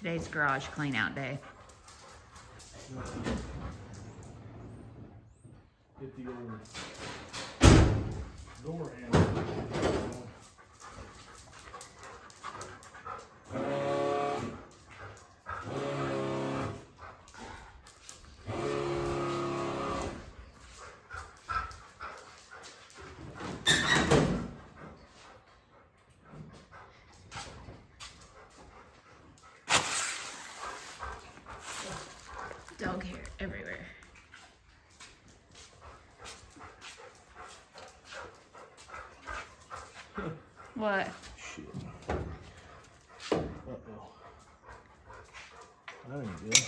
Today's garage clean out day. Get the old door handle. Dog hair everywhere. What? Shit. Uh-oh. That ain't good.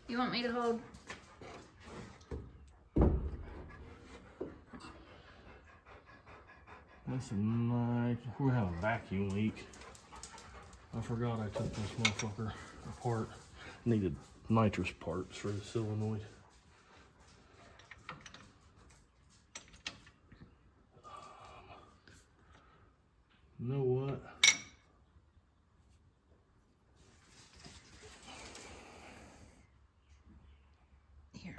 You want me to hold? Listen, we're having a vacuum leak. I forgot I took this motherfucker apart. Needed nitrous parts for the solenoid. You know what? Here.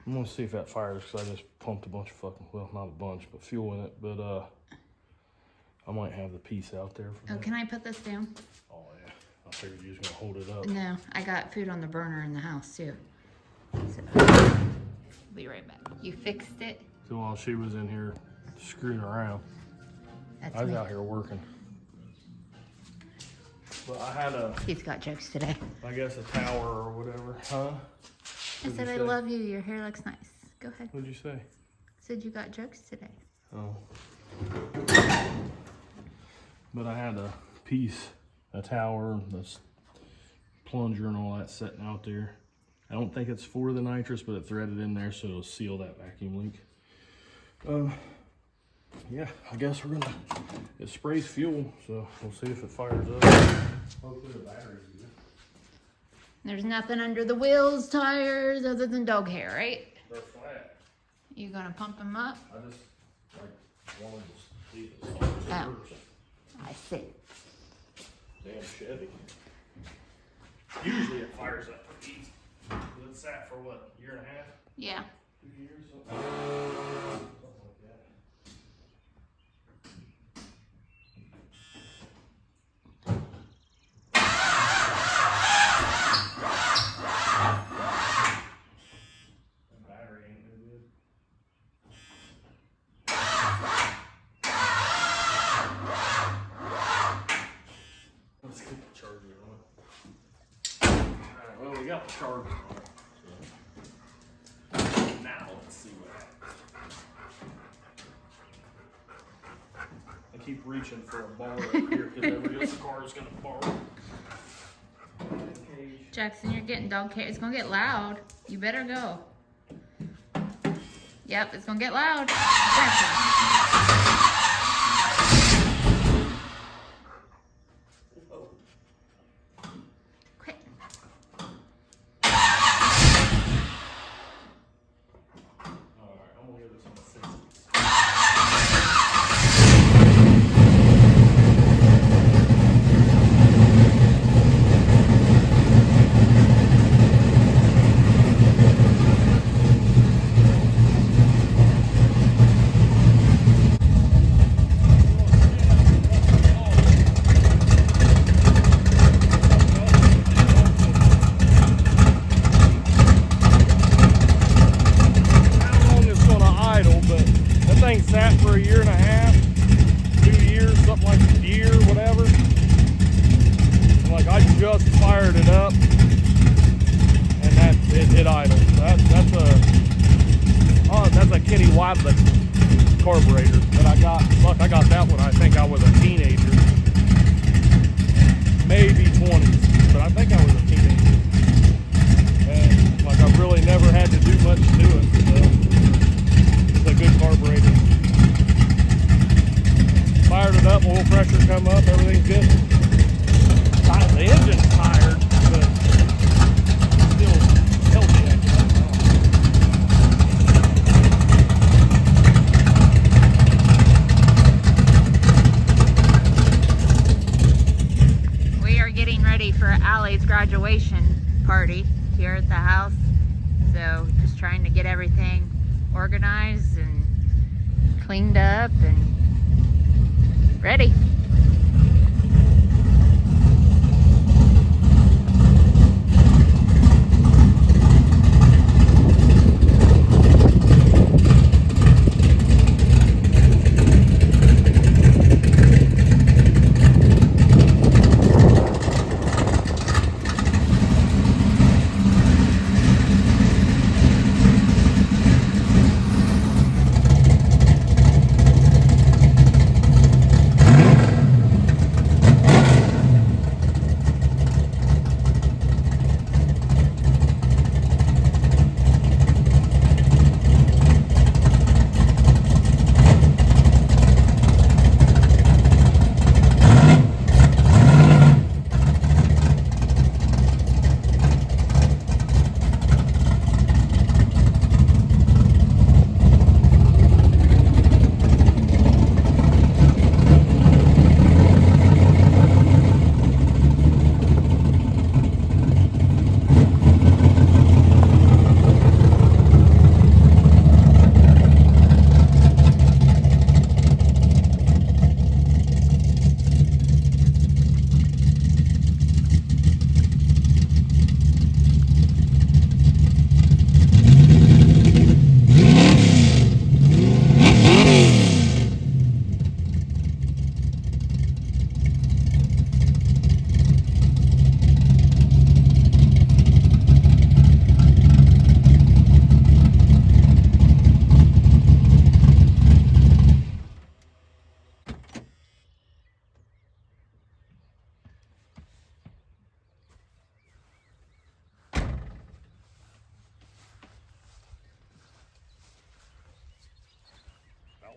I'm gonna see if that fires because I just pumped a bunch of fucking, well, not a bunch, but fuel in it. But I might have the piece out there for that. Can I put this down? Oh yeah, I figured you was gonna hold it up. No, I got food on the burner in the house too. So, I'll be right back. You fixed it? So while she was in here screwing around, That's I was me. out here working. But I had a, He's got jokes today. I guess a tower or whatever, huh? I said, I love you. Your hair looks nice. Go ahead. What'd you say? I said you got jokes today. Oh. But I had a piece, a tower, this plunger and all that sitting out there. I don't think it's for the nitrous, but it threaded in there so it'll seal that vacuum leak. Yeah, I guess we're gonna, it sprays fuel, so we'll see if it fires up. Hopefully the battery's good. There's nothing under the wheels, tires, other than dog hair, right? They're flat. You gonna pump them up? I just like wanted to see if it started Oh. I see. Damn Chevy. Usually it fires up pretty easy. It's sat for what, a year and a half? Yeah. 2 years? Something like that. The battery ain't no good. Let's get the charger on. Alright, well, we got the charger on. So. Now let's see what happens. I keep reaching for a bar up here because every other car is going to borrow. Jackson, you're getting dog hair. It's gonna get loud. You better go. Yep, it's gonna get loud. Quit. Alright, I'm going to give this one a 60. Sat for a year and a half, 2 years, something like a year, whatever. And like I just fired it up, and it idled. That's a Kenny Wadley carburetor that I got. Look, I got that one. I think I was a teenager, maybe 20s, but I think I was a teenager. And like I've really never had to do much to it. So it's a good carburetor. Fired it up, oil pressure come up, everything's good. The engine's tired, but still healthy. We are getting ready for graduation party here at the house. So just trying to get everything organized and cleaned up and ready.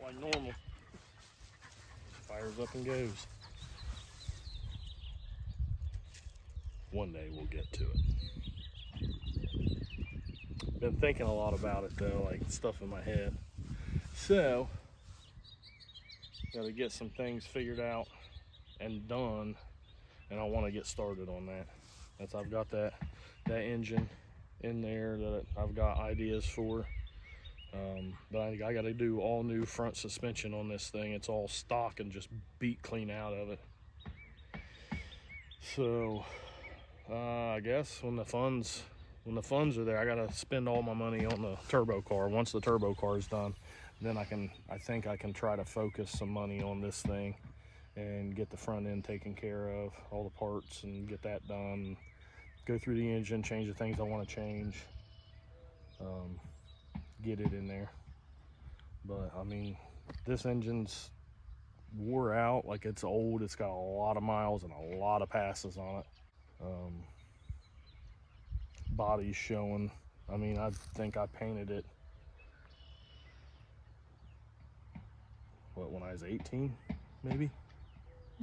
Like normal. Fires up and goes. One day we'll get to it. Been thinking a lot about it though, like stuff in my head. So, gotta get some things figured out and done, and I want to get started on that. I've got that engine in there that I've got ideas for. But I got to do all new front suspension on this thing. It's all stock and just beat clean out of it. So I guess when the funds are there, I got to spend all my money on the turbo car. Once the turbo car is done, then I think I can try to focus some money on this thing and get the front end taken care of, all the parts, and get that done. Go through the engine, change the things I want to change. Get it in there. But I mean, this engine's wore out, like it's old. It's got a lot of miles and a lot of passes on it. Body's showing. I mean, I think I painted it when I was 18, maybe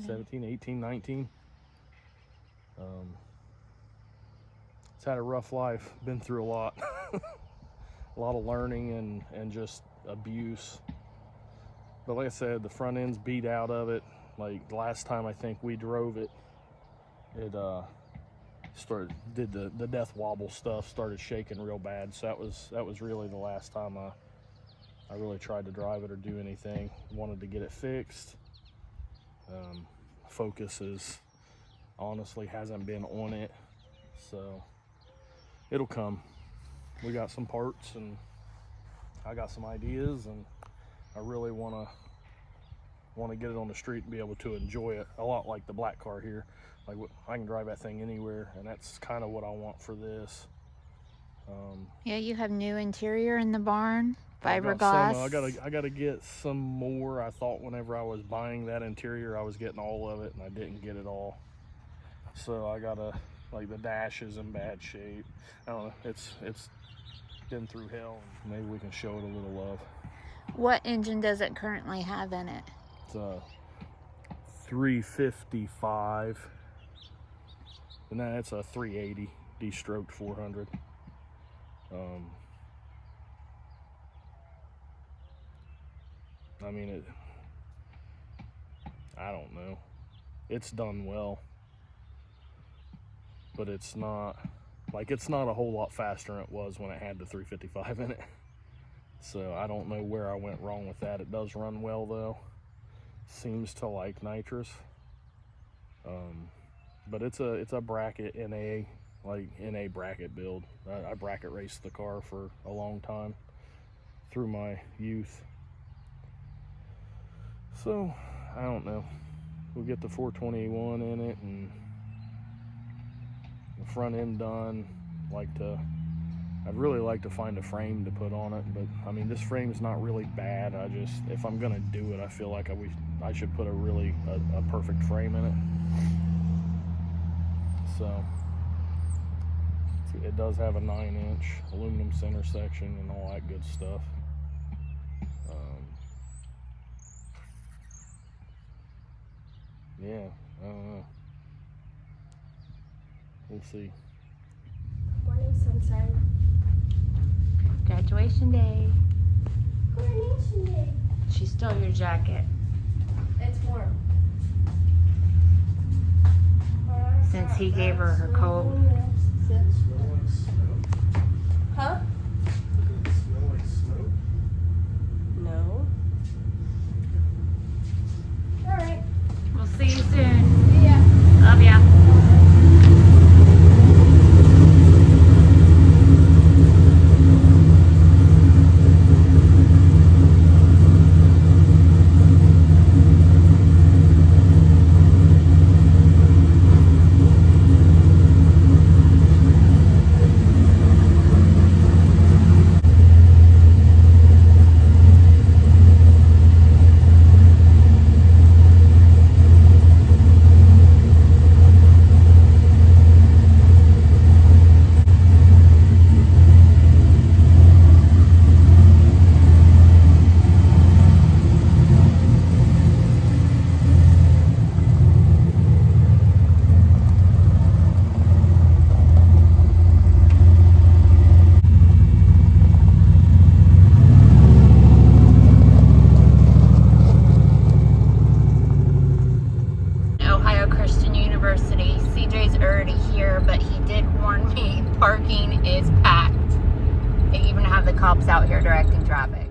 17, 18, 19. It's had a rough life, been through a lot. A lot of learning and just abuse. But like I said, the front end's beat out of it. Like the last time I think we drove it, it did the death wobble stuff, started shaking real bad. So that was really the last time I really tried to drive it or do anything. Wanted to get it fixed. Focus honestly hasn't been on it, so it'll come. We got some parts and I got some ideas, and I really want to get it on the street and be able to enjoy it a lot like the black car here. Like I can drive that thing anywhere, and that's kind of what I want for this. Yeah, you have new interior in the barn, fiberglass. I gotta get some more. I thought whenever I was buying that interior I was getting all of it, and I didn't get it all. So I gotta, like, the dash is in bad shape. I don't know, it's been through hell. Maybe we can show it a little love. What engine does it currently have in it? It's a 355, and that's a 380 D-stroked 400. I mean, I don't know. It's done well. but it's not a whole lot faster than it was when it had the 355 in it. So I don't know where I went wrong with that. It does run well though. Seems to like nitrous. But it's a bracket NA bracket build. I bracket raced the car for a long time through my youth. So I don't know. We'll get the 421 in it and the front end done. I'd really like to find a frame to put on it, but I mean, this frame's not really bad. If I'm gonna do it, I feel like I should put a perfect frame in it. So it does have a 9-inch aluminum center section and all that good stuff. Yeah, I don't know. We'll see. Morning, sunshine. Graduation day. Coronation day. She stole your jacket. It's warm. Since he gave her her coat. Huh? No. All right. We'll see you soon. Yeah. Love ya. CJ's already here, but he did warn me parking is packed. They even have the cops out here directing traffic.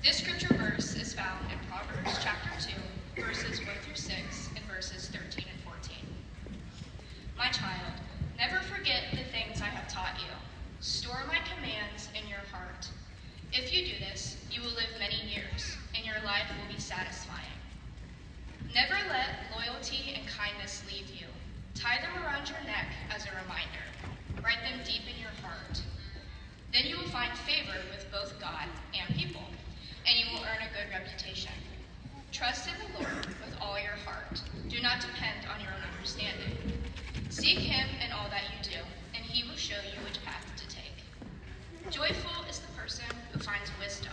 This scripture verse is found in Proverbs chapter 2, verses 1 through 6, and verses 13 and 14. My child, never forget the things I have taught you. Store my commands in your heart. If you do this, you will live many years, and your life will be satisfying. Never let loyalty and kindness leave you. Tie them around your neck as a reminder. Write them deep in your heart. Then you will find favor with both God and people, and you will earn a good reputation. Trust in the Lord with all your heart. Do not depend on your own understanding. Seek him in all that you do, and he will show you which path to take. Joyful is the person who finds wisdom,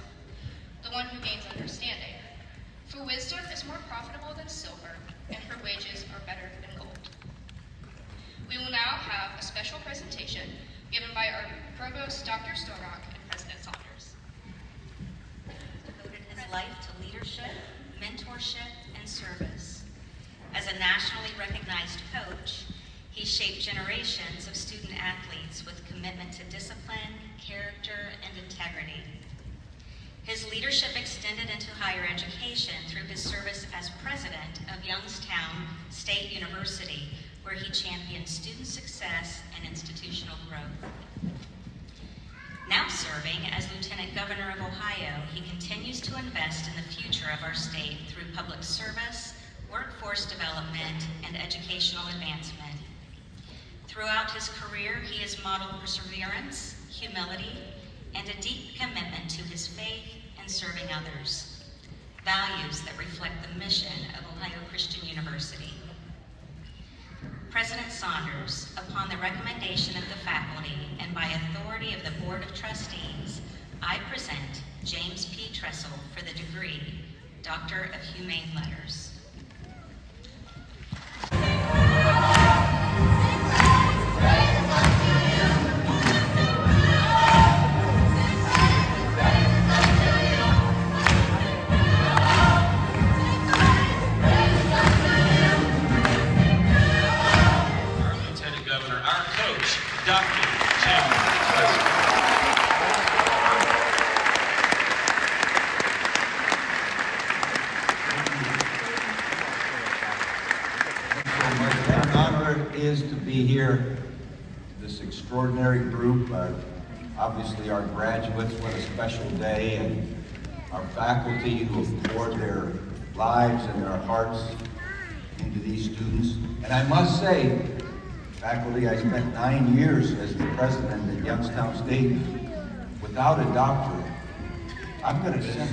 the one who gains understanding. For wisdom is more profitable than silver, and her wages are better than gold. We will now have a special presentation given by our Provost, Dr. Storrock, and President Saunders. Devoted his life to leadership, mentorship, and service. As a nationally recognized coach, he shaped generations of student athletes with commitment to discipline, character, and integrity. His leadership extended into higher education through his service as president of Youngstown State University, where he championed student success and institutional growth. Now serving as Lieutenant Governor of Ohio, he continues to invest in the future of our state through public service, workforce development, and educational advancement. Throughout his career, he has modeled perseverance, humility, and a deep commitment to his faith and serving others, values that reflect the mission of Ohio Christian University. President Saunders, upon the recommendation of the faculty and by authority of the Board of Trustees, I present James P. Tressel for the degree Doctor of Humane Letters. Is to be here, this extraordinary group, obviously our graduates, what a special day, and our faculty who have poured their lives and their hearts into these students. And I must say, faculty, I spent 9 years as the president at Youngstown State without a doctorate. I'm going to say,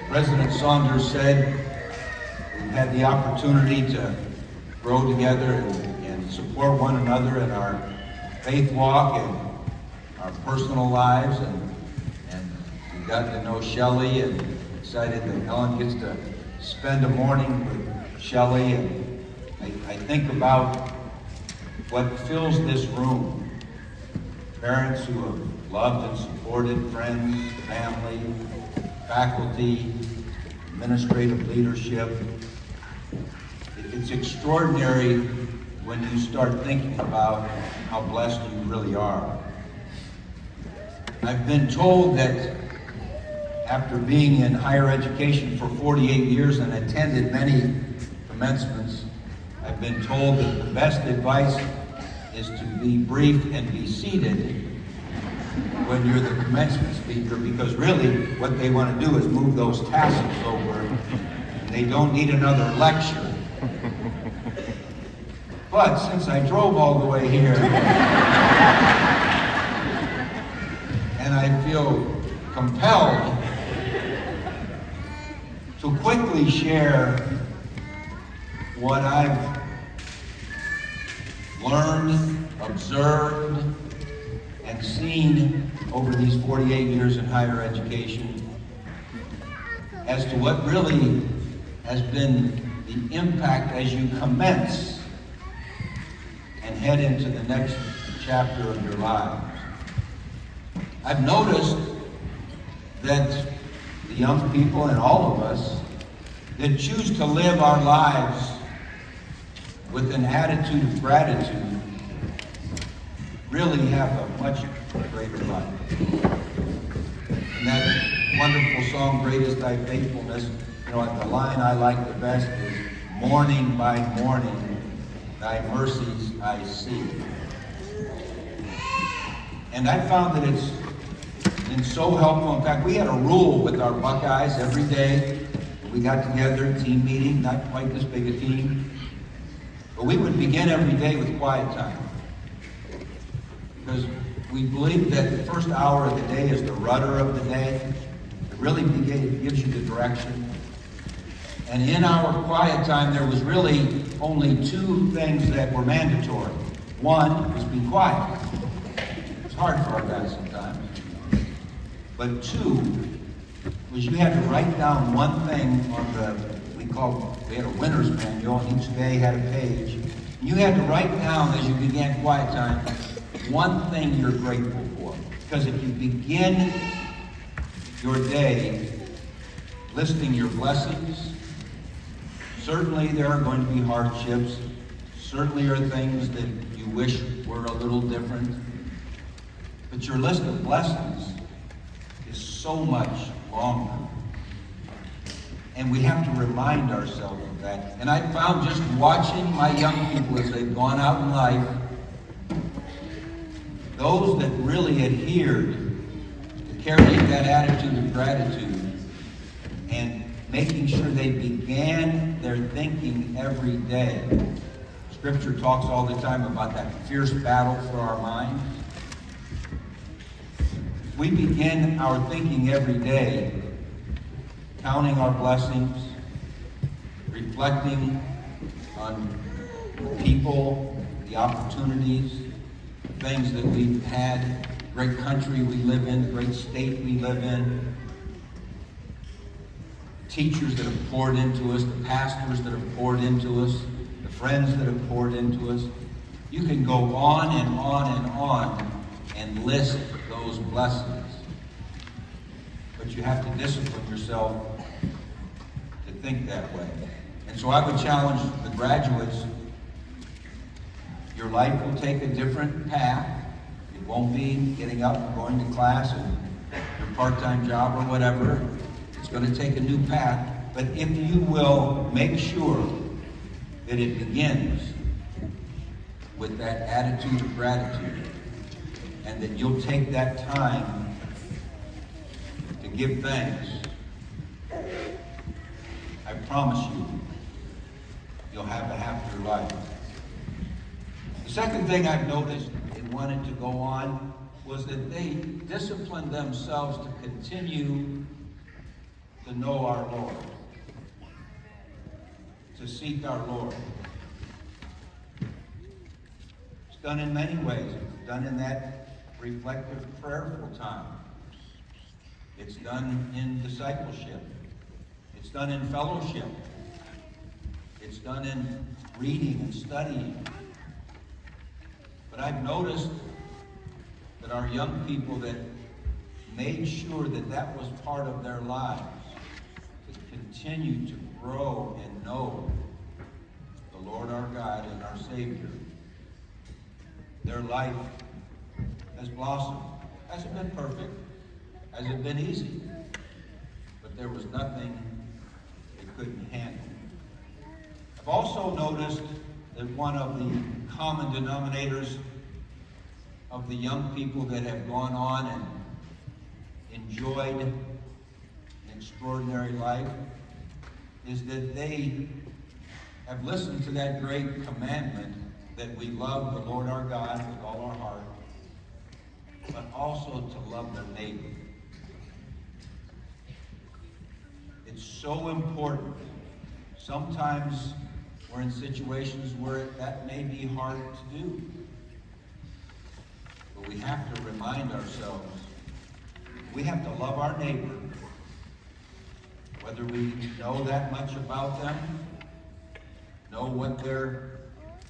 President Saunders said, we've had the opportunity to grow together and support one another in our faith walk and our personal lives, and we got to know Shelley, and excited that Ellen gets to spend a morning with Shelley. And I think about what fills this room. Parents who have loved and supported, friends, family, faculty, administrative leadership. It's extraordinary when you start thinking about how blessed you really are. I've been told that after being in higher education for 48 years and attended many commencements, I've been told that the best advice is to be brief and be seated when you're the commencement speaker, because really what they want to do is move those tassels over, and they don't need another lecture. But since I drove all the way here, and I feel compelled to quickly share what I've learned, observed, and seen over these 48 years in higher education as to what really has been the impact as you commence and head into the next chapter of your lives. I've noticed that the young people and all of us that choose to live our lives with an attitude of gratitude really have a much greater life. And that wonderful song, Great is Thy Faithfulness, the line I like the best is, morning by morning, Thy mercies I see. And I found that it's been so helpful. In fact, we had a rule with our Buckeyes every day. We got together, team meeting, not quite this big a team. But we would begin every day with quiet time. Because we believe that the first hour of the day is the rudder of the day. It really gives you the direction. And in our quiet time, there was really only two things that were mandatory. One was be quiet. It's hard for our guys sometimes. But two was you had to write down one thing on we had a winner's manual, and each day had a page. And you had to write down as you began quiet time one thing you're grateful for. Because if you begin your day listing your blessings, certainly there are going to be hardships. Certainly are things that you wish were a little different. But your list of blessings is so much longer. And we have to remind ourselves of that. And I found just watching my young people as they've gone out in life, those that really adhered to carrying that attitude of gratitude and making sure they began their thinking every day. Scripture talks all the time about that fierce battle for our minds. We begin our thinking every day counting our blessings, reflecting on the people, the opportunities, the things that we've had, great country we live in, the great state we live in, teachers that have poured into us, the pastors that have poured into us, the friends that have poured into us. You can go on and on and on and list those blessings. But you have to discipline yourself to think that way. And so I would challenge the graduates, your life will take a different path. It won't be getting up and going to class and your part-time job or whatever. It's going to take a new path. But if you will make sure that it begins with that attitude of gratitude, and that you'll take that time to give thanks, I promise you, you'll have a happier life. The second thing I've noticed they wanted to go on was that they disciplined themselves to continue to know our Lord, to seek our Lord. It's done in many ways. It's done in that reflective, prayerful time. It's done in discipleship. It's done in fellowship. It's done in reading and studying. But I've noticed that our young people that made sure that that was part of their lives, to continue to grow and know the Lord our God and our Savior. Their life has blossomed. Hasn't been perfect. Hasn't been easy. But there was nothing they couldn't handle. I've also noticed that one of the common denominators of the young people that have gone on and enjoyed an extraordinary life is that they have listened to that great commandment that we love the Lord our God with all our heart, but also to love their neighbor. It's so important. Sometimes we're in situations where that may be hard to do. But we have to remind ourselves, we have to love our neighbor, whether we know that much about them, know what their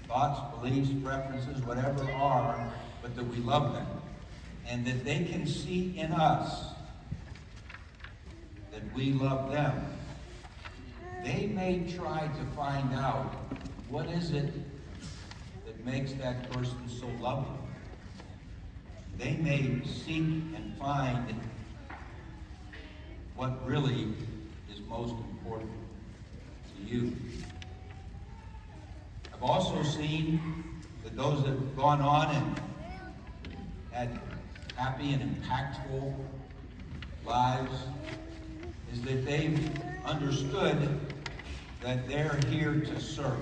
thoughts, beliefs, preferences, whatever are, but that we love them. And that they can see in us that we love them. They may try to find out what is it that makes that person so loving. They may seek and find what really is most important to you. I've also seen that those that have gone on and had happy and impactful lives is that they've understood that they're here to serve.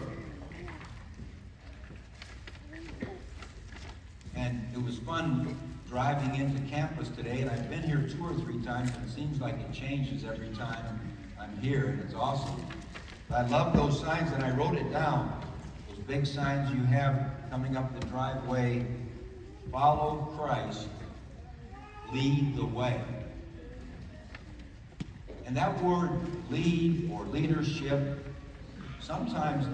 And it was fun driving into campus today, and I've been here 2 or 3 times, and it seems like it changes every time I'm here, and it's awesome. But I love those signs, and I wrote it down. Those big signs you have coming up the driveway: follow Christ, lead the way. And that word lead or leadership sometimes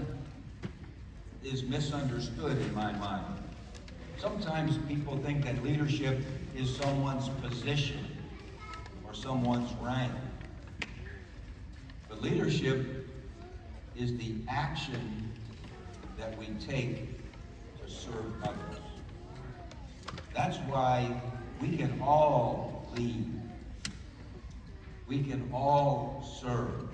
is misunderstood in my mind. Sometimes people think that leadership is someone's position or someone's rank. But leadership is the action that we take to serve others. That's why we can all lead. We can all serve.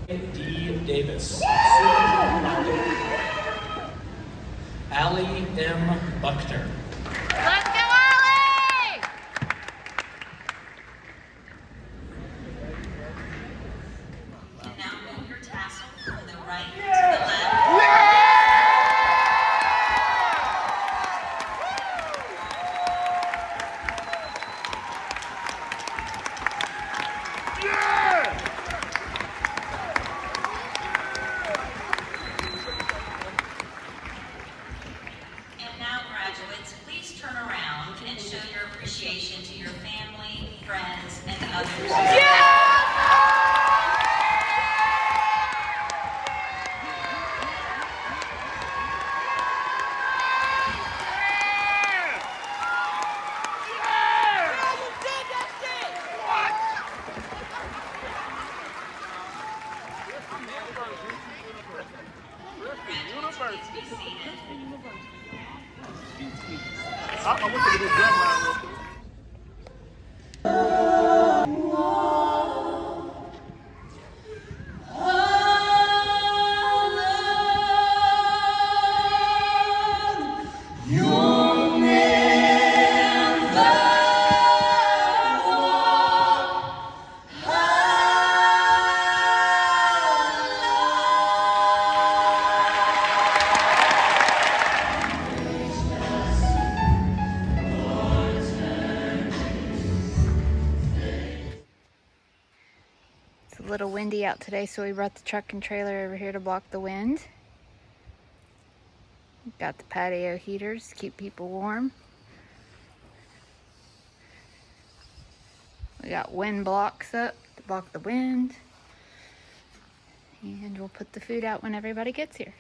D. Davis. Allie M. Buckner. Let's go, Allie! And now move your tassel from the right to the left. others. Graduates, please be seated. It's a little windy out today, so we brought the truck and trailer over here to block the wind. Got the patio heaters to keep people warm. We got wind blocks up to block the wind. And we'll put the food out when everybody gets here.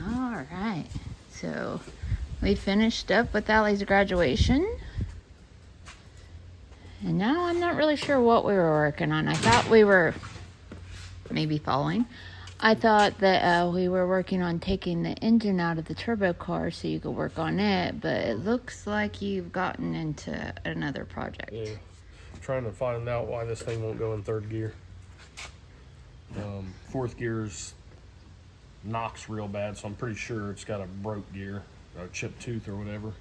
All right, so we finished up with Allie's graduation. And now I'm not really sure what we were working on. I thought we were maybe following. I thought that we were working on taking the engine out of the turbo car so you could work on it, but it looks like you've gotten into another project. Yeah, trying to find out why this thing won't go in third gear. Fourth gear's knocks real bad, so I'm pretty sure it's got a broke gear, or a chipped tooth or whatever,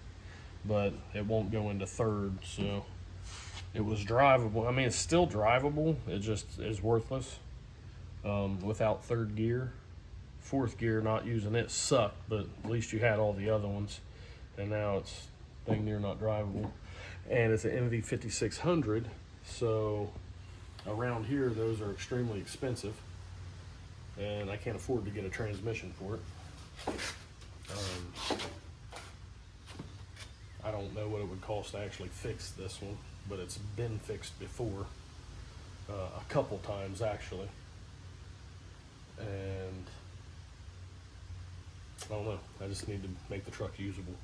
but it won't go into third, so it was drivable. I mean, it's still drivable, it just is worthless without third gear. Fourth gear, not using it sucked, but at least you had all the other ones, and now it's dang near not drivable. And it's an MV 5600, so around here those are extremely expensive, and I can't afford to get a transmission for it. I don't know what it would cost to actually fix this one, but it's been fixed before, a couple times actually, and I don't know, I just need to make the truck usable.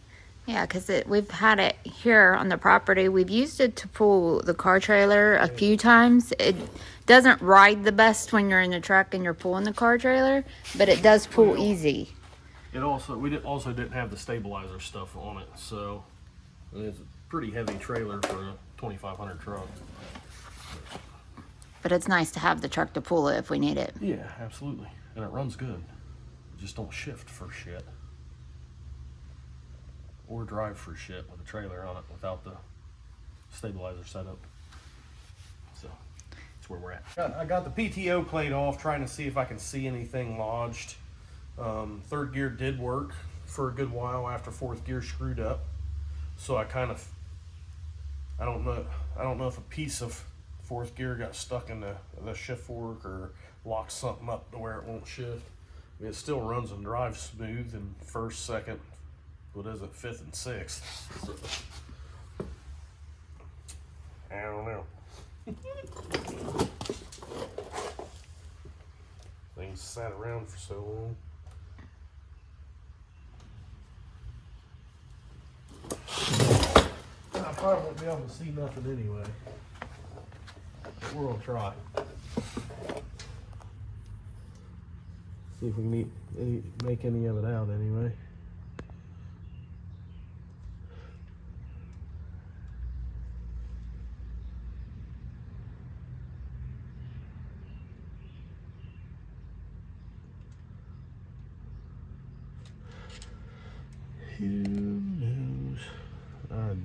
Yeah, because we've had it here on the property. We've used it to pull the car trailer a few times. It doesn't ride the best when you're in the truck and you're pulling the car trailer, but it does pull easy. It also, we also didn't have the stabilizer stuff on it, so I mean, it's a pretty heavy trailer for a 2500 truck. But it's nice to have the truck to pull it if we need it. Yeah, absolutely, and it runs good. Just don't shift for shit, or drive for shit with a trailer on it without the stabilizer setup. So that's where we're at. I got the PTO plate off, trying to see if I can see anything lodged. Third gear did work for a good while after fourth gear screwed up. So I don't know if a piece of fourth gear got stuck in the shift fork or locked something up to where it won't shift. I mean, it still runs and drives smooth in first, second, what is it, fifth and sixth. So, I don't know. Things sat around for so long. I probably won't be able to see nothing anyway, but we're gonna try. See if we can make any of it out anyway.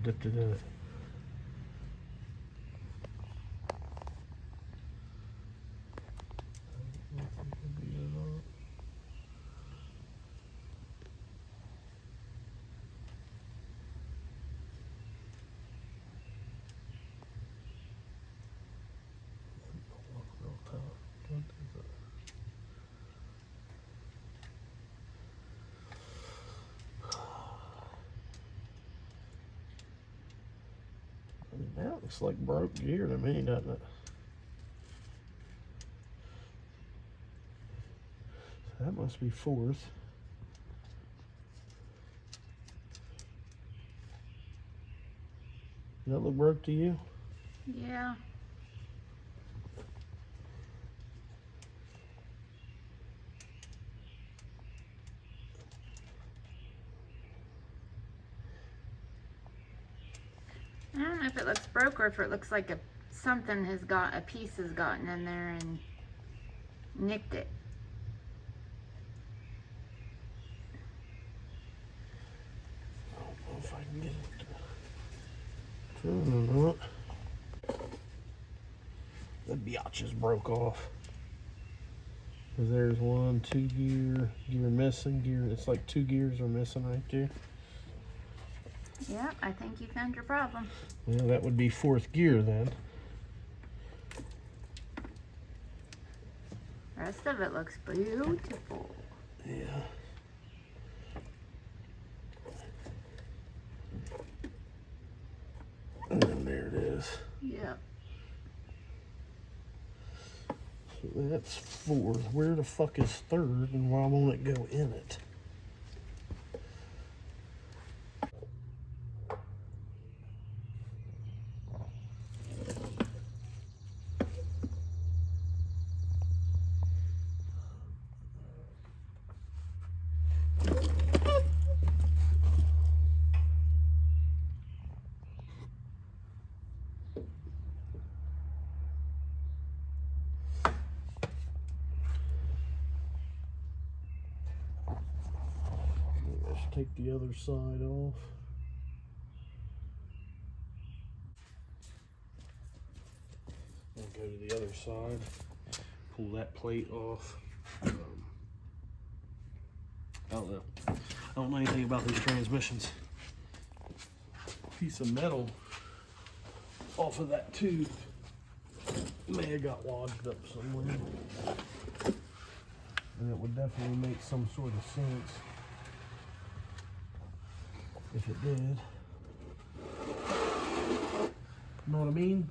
dipped it in it. That looks like broke gear to me, doesn't it? So that must be fourth. Does that look broke to you? Yeah. I don't know if it looks broke or if it looks like a piece has gotten in there and nicked it. I don't know if I can get it to turn or not. The biatch is broke off. Cause there's 1, 2 gear missing, it's like 2 gears are missing right there. Yeah, I think you found your problem. Well, that would be fourth gear then. Rest of it looks beautiful. Yeah. And then there it is. Yep. So that's fourth. Where the fuck is third and why won't it go in it? Let's take the other side off. And go to the other side. Pull that plate off. I don't know. I don't know anything about these transmissions. Piece of metal off of that tooth may have got lodged up somewhere. And it would definitely make some sort of sense if it did. You know what I mean?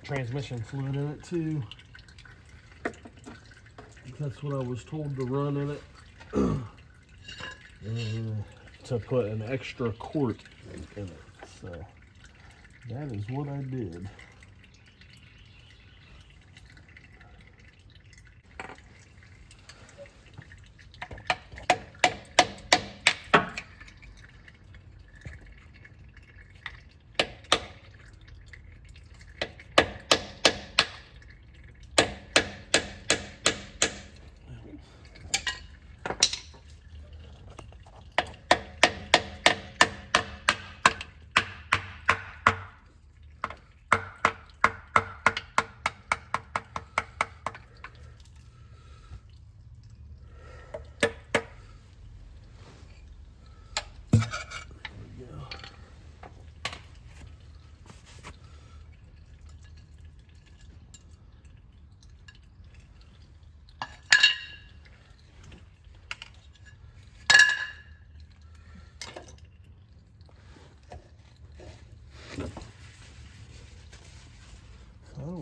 Transmission fluid in it too. That's what I was told to run in it. To put an extra quart in it. So that is what I did.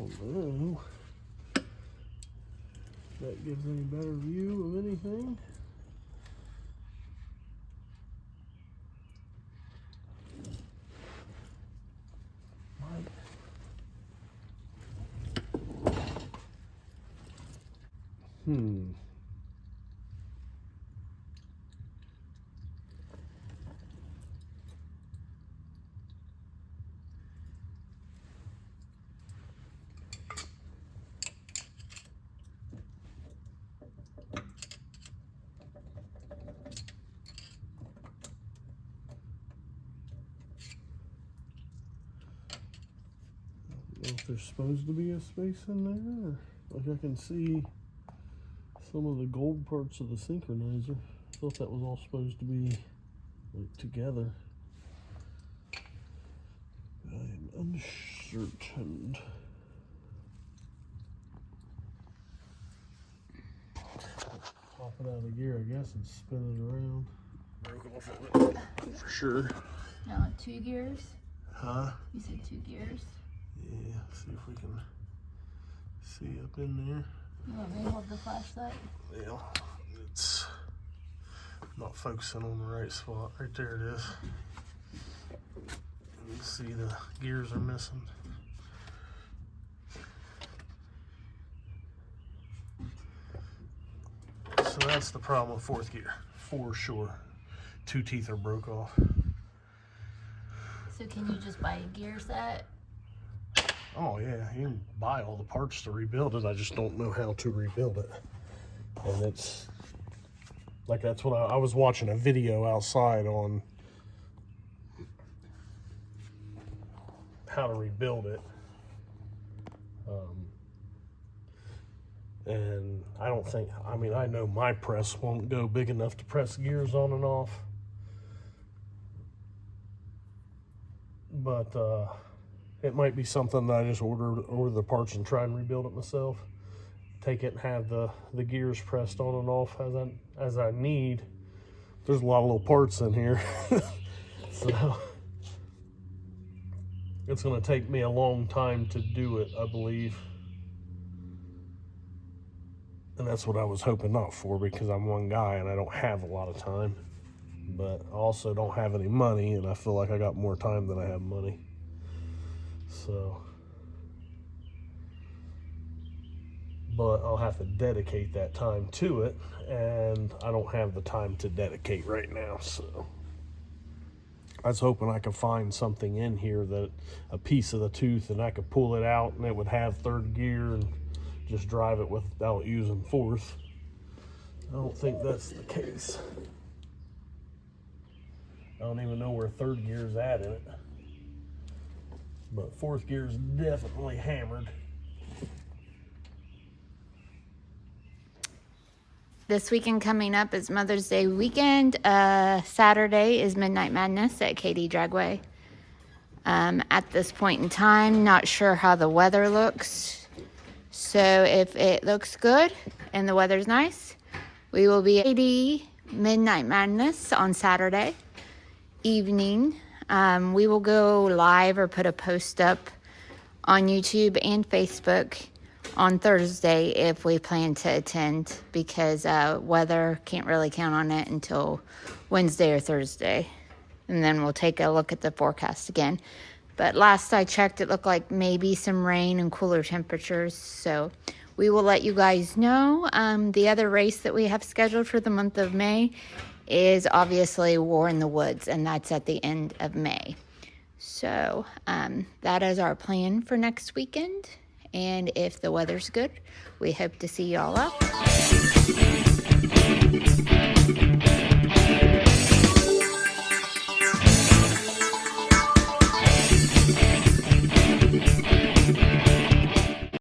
don't know if that gives any better view of anything. If there's supposed to be a space in there, or like I can see some of the gold parts of the synchronizer. I thought that was all supposed to be like together. I'm uncertain. Pop it out of gear, I guess, and spin it around. Broke off of it for sure. No, 2 gears? Huh? You said 2 gears? Yeah, see if we can see up in there. You want me to hold the flashlight? Yeah, it's not focusing on the right spot. Right there it is. You can see the gears are missing. So that's the problem with 4th gear, for sure. 2 teeth are broke off. So can you just buy a gear set? Oh yeah, you can buy all the parts to rebuild it. I just don't know how to rebuild it. And it's like, that's what I was watching a video outside on how to rebuild it. And I don't think, I mean, I know my press won't go big enough to press gears on and off. But it might be something that I just order the parts and try and rebuild it myself. Take it and have the gears pressed on and off as I need. There's a lot of little parts in here. So it's going to take me a long time to do it, I believe. And that's what I was hoping not for, because I'm one guy and I don't have a lot of time. But I also don't have any money, and I feel like I got more time than I have money. So, but I'll have to dedicate that time to it, and I don't have the time to dedicate right now. So I was hoping I could find something in here, that a piece of the tooth, and I could pull it out and it would have 3rd gear and just drive it without using 4th. I don't think that's the case. I don't even know where 3rd gear's at in it. But 4th gear's definitely hammered. This weekend coming up is Mother's Day weekend. Saturday is Midnight Madness at KD Dragway. At this point in time, not sure how the weather looks. So if it looks good and the weather's nice, we will be at KD Midnight Madness on Saturday evening. We will go live or put a post up on YouTube and Facebook on Thursday if we plan to attend, because weather, can't really count on it until Wednesday or Thursday, and then we'll take a look at the forecast again. But last I checked, it looked like maybe some rain and cooler temperatures, so we will let you guys know. The other race that we have scheduled for the month of May is obviously War in the Woods, and that's at the end of May. So that is our plan for next weekend, and if the weather's good, we hope to see y'all out.